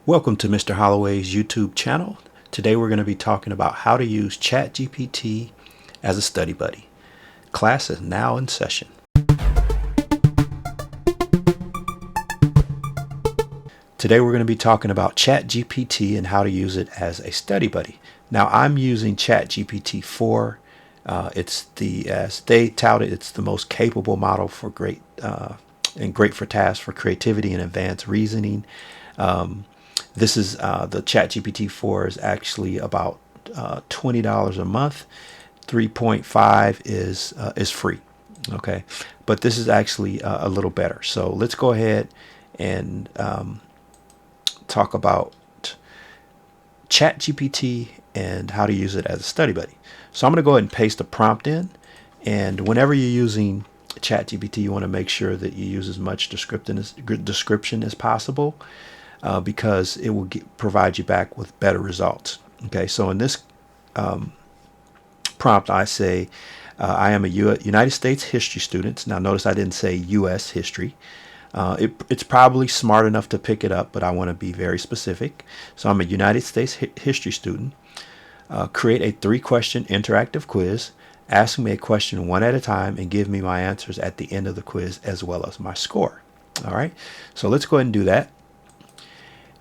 Welcome to Mr. Holloway's YouTube channel. Today we're going to be talking about how to use ChatGPT as a study buddy. Class is now in session. Today we're going to be talking about ChatGPT and how to use it as a study buddy. Now I'm using ChatGPT 4. As they touted, it's the most capable model for great for tasks for creativity and advanced reasoning. This is the ChatGPT 4 is actually about $20 a month. 3.5 is free. Okay, but this is actually a little better. So let's go ahead and talk about ChatGPT and how to use it as a study buddy. So I'm going to go ahead and paste the prompt in, and whenever you're using ChatGPT, you want to make sure that you use as much description as possible. Because it will provide you back with better results. Okay, so in this prompt, I say, I am a United States history student. Now notice I didn't say U.S. history. It's probably smart enough to pick it up, but I want to be very specific. So I'm a United States history student. Create a 3-question interactive quiz. Ask me a question one at a time and give me my answers at the end of the quiz as well as my score. All right, so let's go ahead and do that.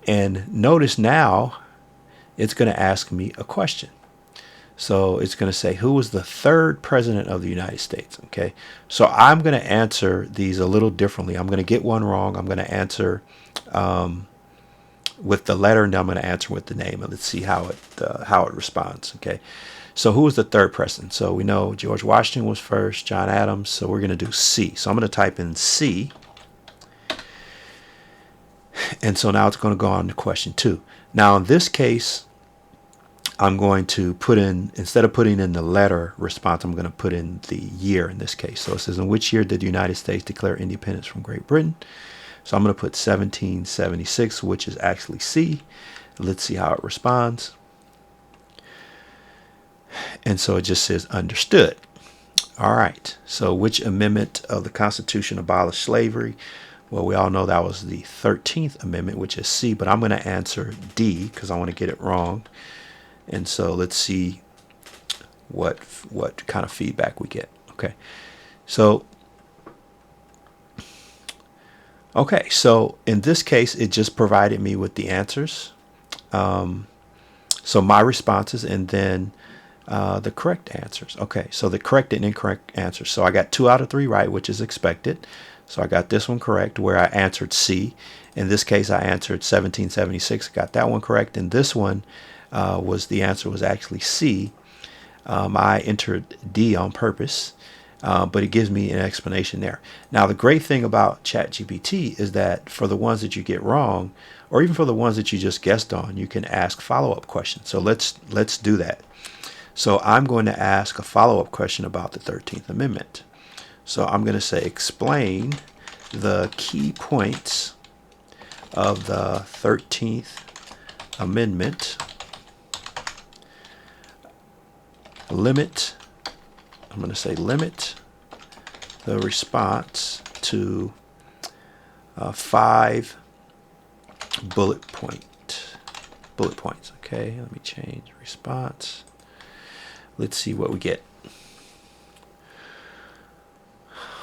And notice now it's going to ask me a question. So it's going to say, who was the third president of the United States? Okay, so I'm going to answer these a little differently. I'm going to get one wrong. I'm going to answer with the letter, and then I'm going to answer with the name. And let's see how it responds. Okay, so who was the third president? So we know George Washington was first, John Adams. So we're going to do C. So I'm going to type in C. And so now it's going to go on to question 2. Now in this case, I'm going to put in, instead of putting in the letter response, I'm going to put in the year in this case. So it says, in which year did the United States declare independence from Great Britain? So I'm going to put 1776, which is actually C. Let's see how it responds. And so it just says understood. All right. So which amendment of the Constitution abolished slavery? Well, we all know that was the 13th Amendment, which is C, but I'm going to answer D because I want to get it wrong. And so let's see what kind of feedback we get. Okay. So in this case, it just provided me with the answers. So my responses and then the correct answers. Okay, so the correct and incorrect answers. So I got 2 out of 3 right, which is expected. So I got this one correct where I answered C. In this case, I answered 1776. I got that one correct. And this one the answer was actually C. I entered D on purpose, but it gives me an explanation there. Now, the great thing about ChatGPT is that for the ones that you get wrong, or even for the ones that you just guessed on, you can ask follow-up questions. So let's do that. So I'm going to ask a follow-up question about the 13th Amendment. So I'm going to say, explain the key points of the 13th Amendment. Limit the response to 5 bullet points. Okay, let me change response. Let's see what we get.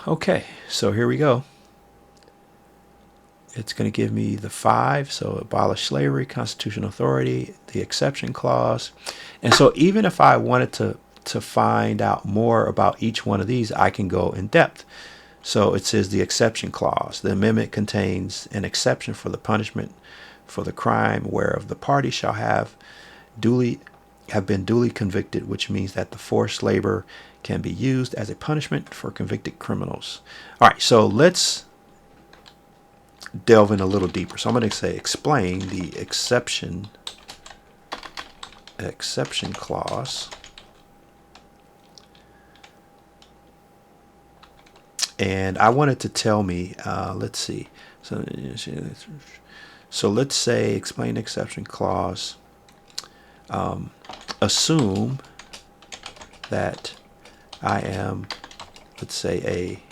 Okay, so here we go. It's going to give me the 5. So abolish slavery, constitutional authority, the exception clause. And so even if I wanted to find out more about each one of these, I can go in depth. So it says the exception clause. The amendment contains an exception for the punishment for the crime whereof the party shall have been duly convicted, which means that the forced labor can be used as a punishment for convicted criminals. All right, so let's delve in a little deeper. So I'm going to say explain the exception clause. And I wanted to tell me, let's see. So let's say explain the exception clause. Assume that I am, let's say,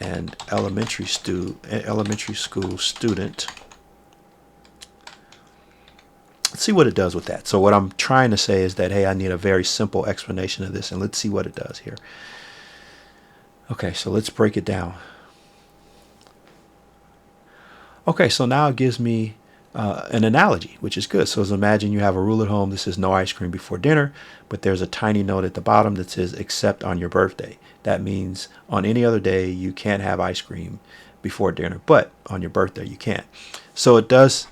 an elementary school student see what it does with that. So what I'm trying to say is that, hey, I need a very simple explanation of this, and let's see what it does here. Okay, so let's break it down. Okay, so now it gives me an analogy, which is good. So as imagine you have a rule at home that says no ice cream before dinner, but there's a tiny note at the bottom that says except on your birthday. That means on any other day you can't have ice cream before dinner, but on your birthday you can. So it does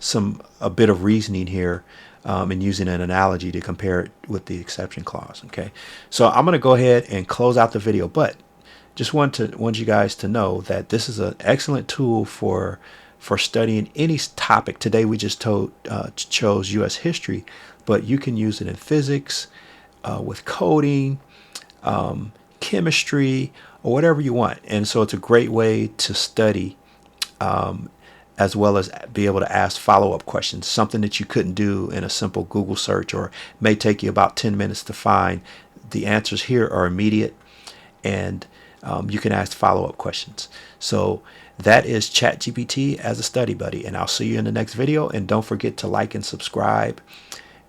a bit of reasoning here and using an analogy to compare it with the exception clause. Okay, so I'm going to go ahead and close out the video, but just want you guys to know that this is an excellent tool for studying any topic. Today we just chose U.S. history, but you can use it in physics, with coding, chemistry, or whatever you want. And so it's a great way to study, as well as be able to ask follow-up questions, something that you couldn't do in a simple Google search, or may take you about 10 minutes to find. The answers here are immediate, and you can ask follow-up questions. So that is ChatGPT as a study buddy, and I'll see you in the next video. And don't forget to like and subscribe,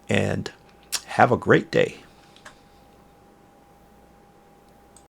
and have a great day.